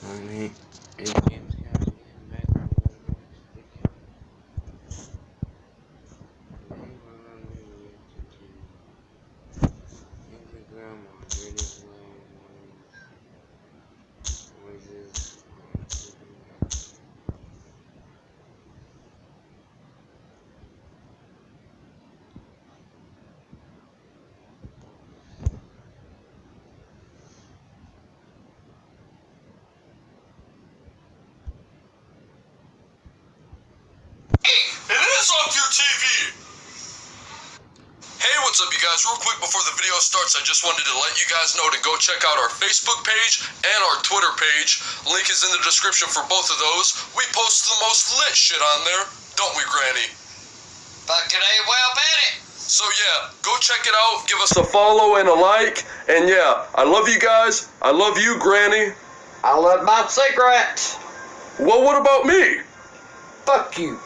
Honey, it games have to get back Instagram really noises on TV. It is off your TV! Hey, what's up, you guys? Real quick before the video starts, I just wanted to let you guys know to go check out our Facebook page and our Twitter page. Link is in the description for both of those. We post the most lit shit on there, don't we, Granny? Fucking A, well, bet it. So yeah, go check it out, give us a follow and a like, and yeah, I love you guys. I love you, Granny. I love my cigarettes. Well, what about me? Fuck you.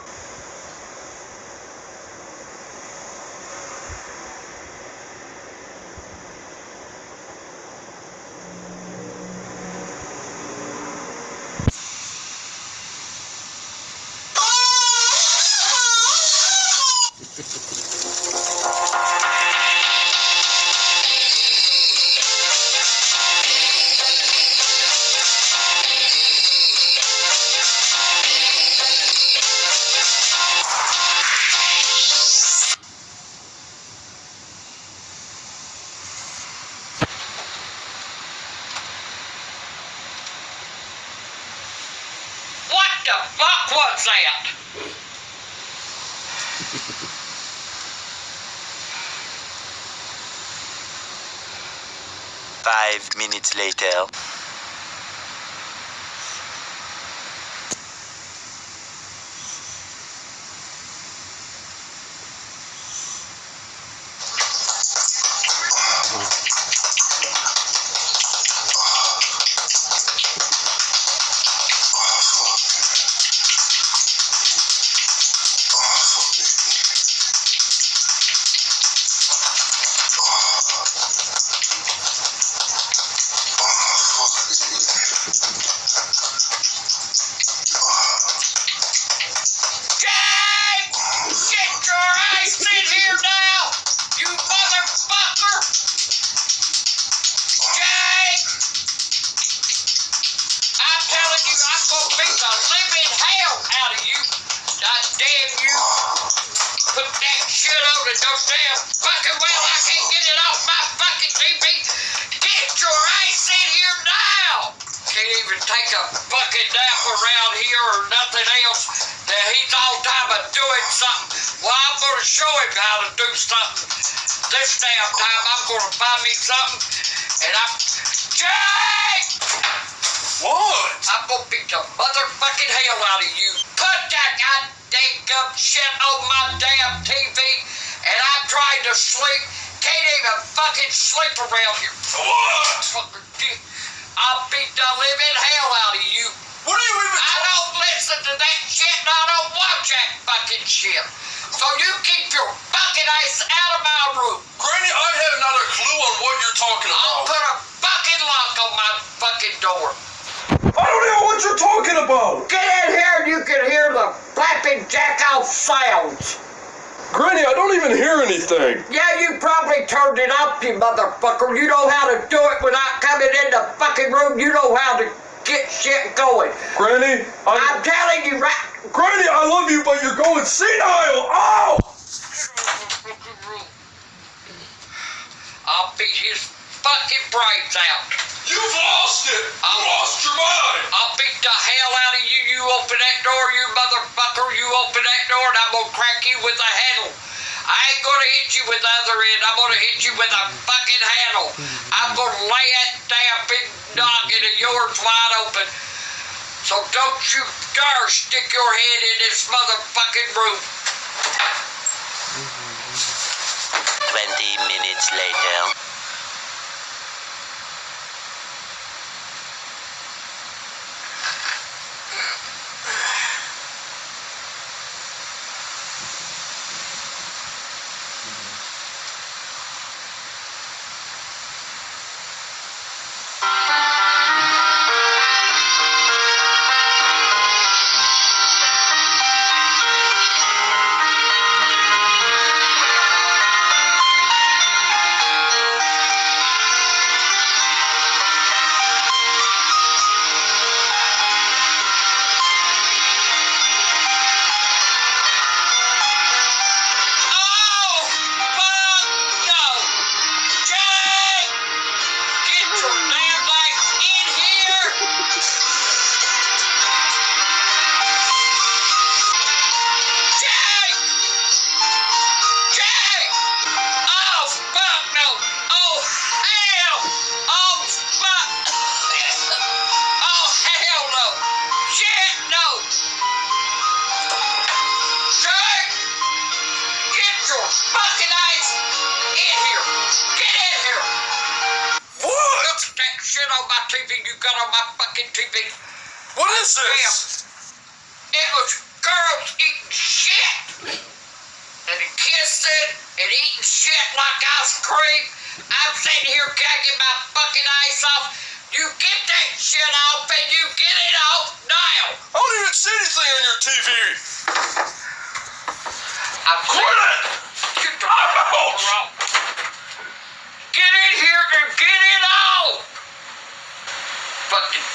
What the fuck was that? Five minutes later. Jake! Get your ass in here now! You motherfucker! Jake! I'm telling you, I'm gonna beat the living hell out of you! God damn you! Put that shit on the damn fucking well, I can't get it off my fucking TV! Get your ass in here now! Can't even take a fucking nap around here or nothing else. Now he's all time of doing something. Well, I'm gonna show him how to do something. This damn time I'm gonna find me something and Jake! What? I'm gonna beat the motherfucking hell out of you. Put that goddamn shit on my damn TV and I'm trying to sleep. Can't even fucking sleep around here. What? Fucker, I'll beat the living hell out of you. What are you even I don't listen to that shit and I don't watch that fucking shit. So you keep your fucking ass out of my room. Granny, I have not a clue on what you're talking I'll about. put a fucking lock on my fucking door. I don't know what you're talking about. Get in here and you can hear the flapping jack-off sounds. Granny, I don't even hear anything. Yeah, you probably turned it up, you motherfucker. You know how to do it without coming in the fucking room. You know how to get shit going. Granny, I'm telling you right... Granny, I love you, but you're going senile. Oh! I'll beat his fucking brains out. You've lost it. You lost your mind. I'll beat the hell out of you. You open that door, you motherfucker. You open that door and I'm gonna crack you with a handle. I ain't gonna hit you with the other end. I'm gonna hit you with a fucking handle. I'm gonna lay that damn big noggin of yours wide open. So don't you dare stick your head in this motherfucking room. 20 minutes later. on my TV you got on my fucking TV? What is this? It was girls eating shit. And kissing and eating shit like ice cream. I'm sitting here gagging my fucking ice off. You get that shit off and you get it off now. I don't even see anything on your TV. Quit it! Get the out! Get in here and get it off! Fucking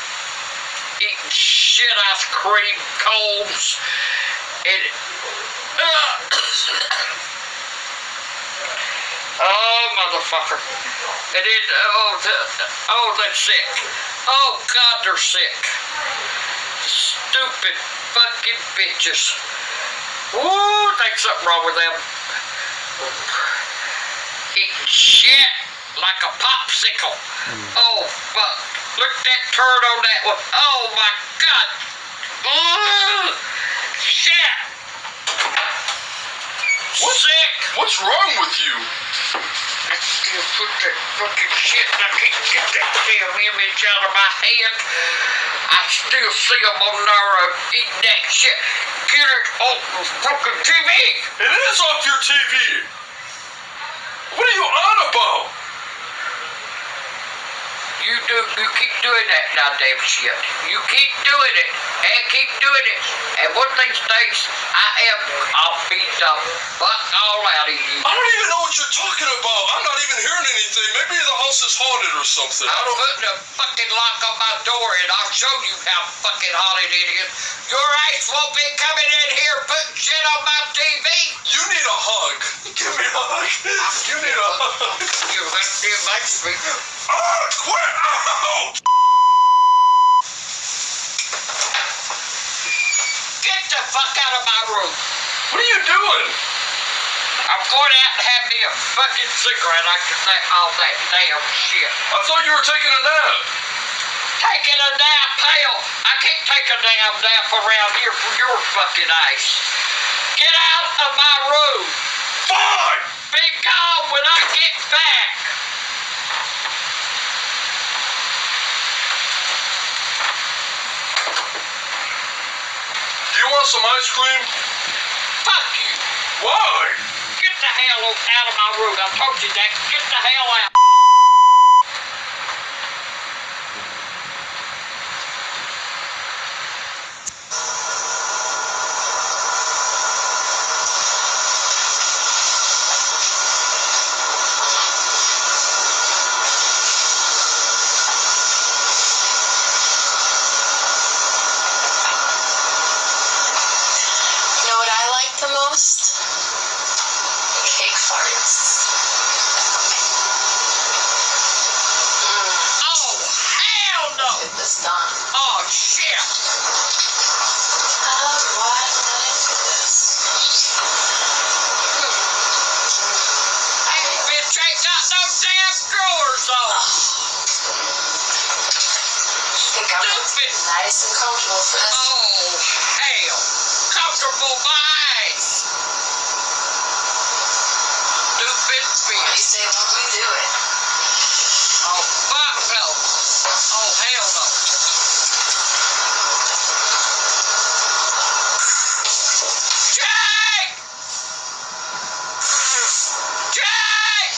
eating shit ice cream cones and oh motherfucker. And then they're sick. Oh God, they're sick. Stupid fucking bitches. Ooh, think something wrong with them. Eating shit like a popsicle. Oh fuck. Look at that turd on that one. Oh my God. Ooh, shit. Sick. What's wrong with you? I still put that fucking shit and I can't get that damn image out of my head. I still see them on there eating that shit. Get it off the fucking TV. It is off your TV. What are you on about? You keep doing that goddamn shit. You keep doing it. And keep doing it. And one of these days, I'll beat the fuck all out of you. I don't even know what you're talking about. I'm not even hearing anything. Maybe the house is haunted or something. I'm putting a fucking lock on my door and I'll show you how fucking haunted it is. Your ass won't be coming in here putting shit on my TV. You need a hug. Give me a hug. You need a hug. You have to make me. Quit! Ow! Get the fuck out of my room. What are you doing? I'm going out and have me a fucking cigarette after all that damn shit. I thought you were taking a nap. Taking a nap, hell. I can't take a damn nap around here for your fucking ass. Get out of my room. Fine! Be gone when I get back. Do you want some ice cream? Fuck you. Why? Get the hell out of my room. I told you that. Get the hell out. You know what I like the most? Cake farts. Oh, hell no. Get this done. Oh, shit. Why did I do this? Hey, bitch ain't got no damn drawers on. I think I'm Stupid. nice and comfortable for this. Oh, hell. Comfortable minds. Stupid What do you bitch. say when we do it? Oh, fuck no. Oh, hell no. Jake! Jake!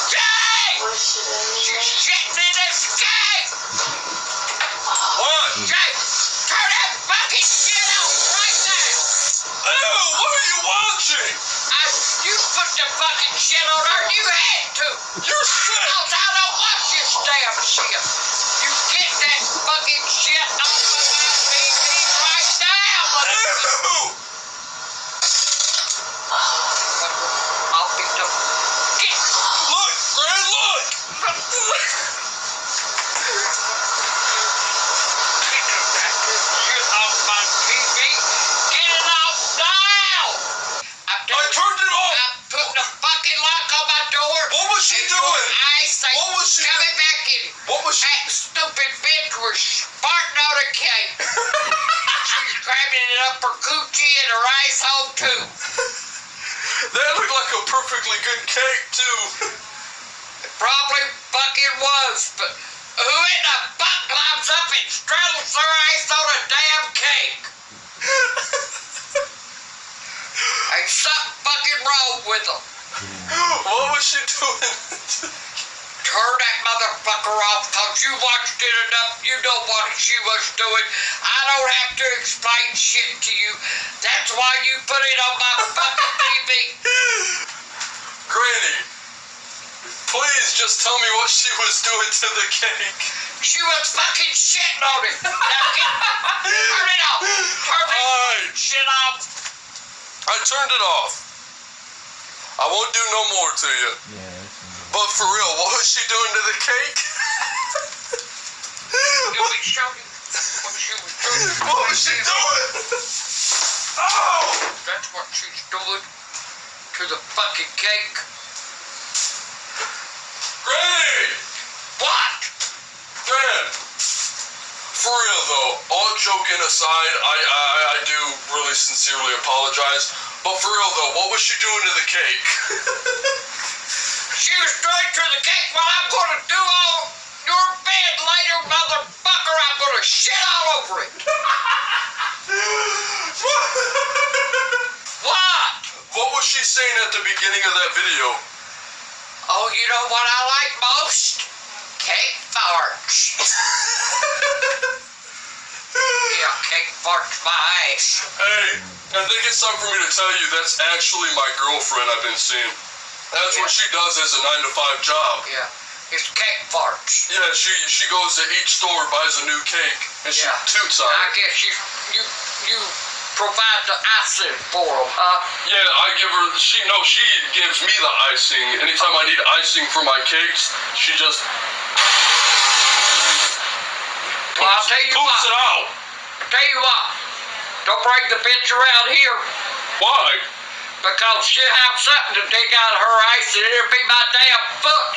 Jake! What should I You do? shitting in this cake! What? Jake, turn that fucking shit out right now! Ew, what are you watching? You put the fucking shit on her, you had to! You're sick! Else I don't watch this damn shit! You get that fucking shit off of my TV right now, motherfucker! Ew! I'll be the... Get... Look, Gran, look! Get that shit off my TV! Get it off now! I turned it off! I'm putting a fucking lock on my door. What was she and your doing? eyes say, What was she coming doing? back in. What was she... That stupid bitch was farting on a cake. She's grabbing it up her coochie and her asshole too. That looked like a perfectly good cake, too. Probably fucking was. But who in the fuck climbs up and straddles their ass on a damn cake? Ain't something fucking wrong with them. What was she doing? Turn that motherfucker off, cause you watched it enough. You know what she was doing. I don't have to explain shit to you. That's why you put it on my fucking TV. Granny, please just tell me what she was doing to the cake. She was fucking shitting on it. Now turn it off. Turn Alright. that shit off. I turned it off. I won't do no more to you. Yeah, that's But for real, what was she doing to the cake? You be showing what she was doing. What was she doing? Oh! That's what she's doing to the fucking cake. Granny! What? Gran! For real though, all joking aside, I do really sincerely apologize. But for real though, what was she doing to the cake? She was doing to the cake. Well, I'm gonna do all your bed later, motherfucker. I'm gonna shit all over it. What? What was she saying at the beginning of that video? Oh, you know what I like most? Cake farts. Yeah, cake farts my ass. Hey, I think it's time for me to tell you that's actually my girlfriend I've been seeing. That's what she does as a 9-to-5 job. Yeah, it's cake farts. Yeah, she goes to each store, buys a new cake, and she Yeah. toots on I it. guess you provide the icing for them, huh? Yeah, I give her, she gives me the icing. Anytime I need icing for my cakes, she just Well, I'll tell you poops what. it out. Tell you what. Don't bring the bitch around here. Why? Because she'll have something to dig out of her ice and it'll be my damn foot.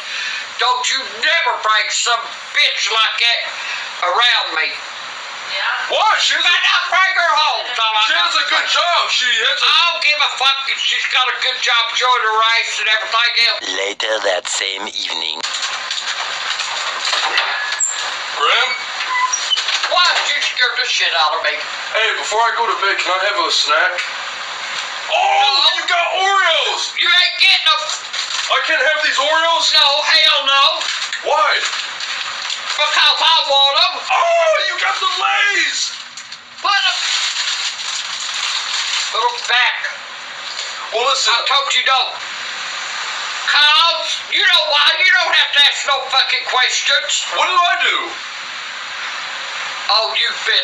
Don't you never bring some bitch like that around me. Why? She You better not bring her home. has a good job. She has a... I don't give a fuck if she's got a good job showing her ice and everything else. Later that same evening. Graham? Why did you scare the shit out of me? Hey, before I go to bed, can I have a snack? Oh, you got Oreos! You ain't getting them. I can't have these Oreos? No, hell no. Why? Because I want them. Oh, you got the Lays! Put them back. Well, listen. I told you don't. Cause, you know why? You don't have to ask no fucking questions. What did I do? Oh, you've been,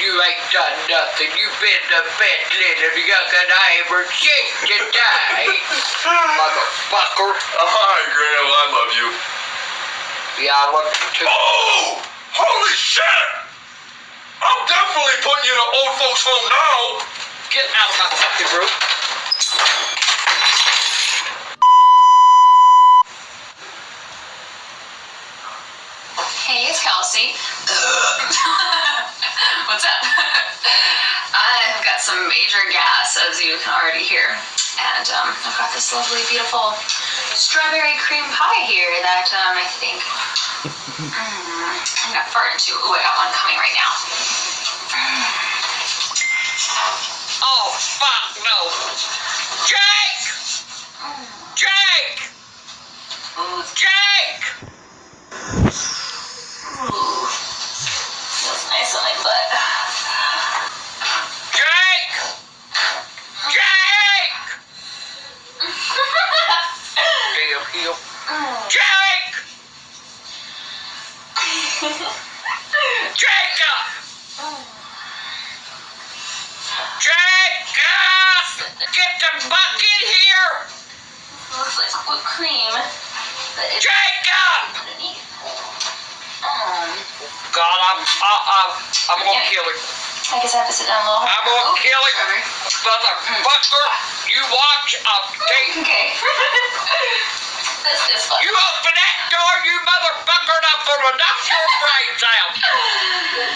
you ain't done nothing. You've been the best little young'un I ever seen today. Motherfucker. Hi, Graham. I love you. Yeah, I love you too. Oh! Holy shit! I'm definitely putting you in an old folks home now. Get out of my fucking room. Hey, it's Kelsey. What's up? I've got some major gas, as you can already hear. And I've got this lovely, beautiful strawberry cream pie here that I think I'm gonna fart into. Ooh, I got one coming right now. Oh, fuck no. Jake! Jake! Jake! Ooh, feels nice on my butt. Jake! Jake! Damn heel. Jake! Jacob! Jacob! Get the bucket here! Looks like whipped cream, but it's Jacob! underneath. God, I'm gonna kill him. I guess I have to sit down a little. I'm gonna Oh, kill him. strawberry. Motherfucker, you watch a tape. Okay. This is fun. You open that door, you motherfucker, and I'm gonna knock your brains out.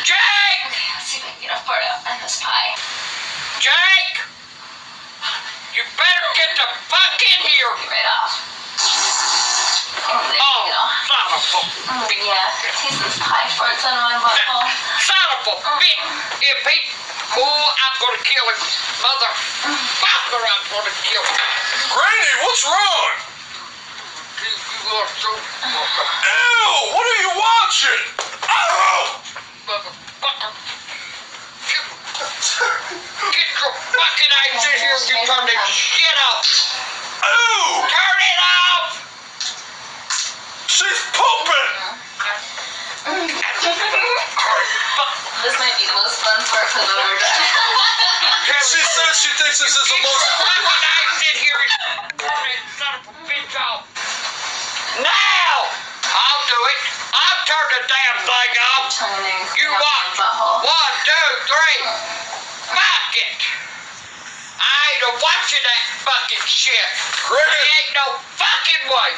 Jake! Okay, let's see if I can get a fart out on this pie. Jake! You better get the fuck in here. Right off. Yeah, taste this pie farts out of my butthole. Son of a bitch! If he... Oh, I'm gonna kill him. Motherfucker, I'm gonna kill him. Granny, what's wrong? You are so... Ew, what are you watching? Ow! Motherfucker. Get your fucking eyes in here and you turn this shit off. Ew! Turn it off! She's pooping! This might be the most fun part for the ever done. She says she thinks this is the Get your most... fucking eyes in here and turn that son of a bitch off. Now! I'll do it. I'll turn the damn thing off. Tongue in there. You watch. Butthole. 1, 2, 3. Fuck it. I ain't watching that fucking shit. Granny. There ain't no fucking way.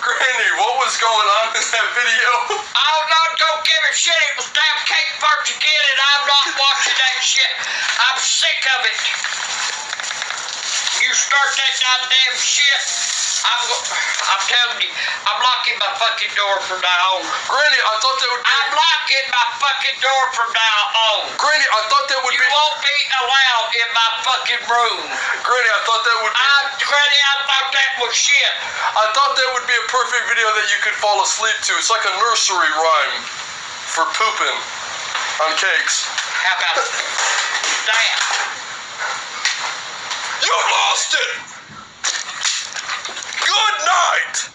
Granny, what was going on in that video? Oh, no, don't give a shit. It was damn cake parts again, and I'm not watching that shit. I'm sick of it. You start that goddamn shit, I'm telling you, I'm locking my fucking door from now on. Granny, I thought that would be... I'm locking my fucking door from now on. Granny, I thought that would You be... won't be allowed in my fucking room. Granny, I thought that would be... Granny, I thought that was shit. I thought that would be a perfect video that you could fall asleep to. It's like a nursery rhyme for pooping on cakes. How about that? You lost it! Good night!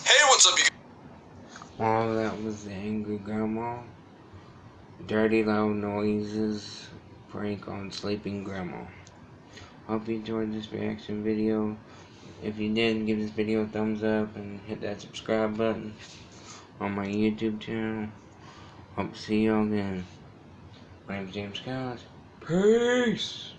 Hey, what's up, you guys? Well, that was the Angry Grandma. Dirty loud noises. Prank on sleeping grandma. Hope you enjoyed this reaction video. If you did, give this video a thumbs up and hit that subscribe button on my YouTube channel. Hope to see y'all again. My name's James Scott. Peace!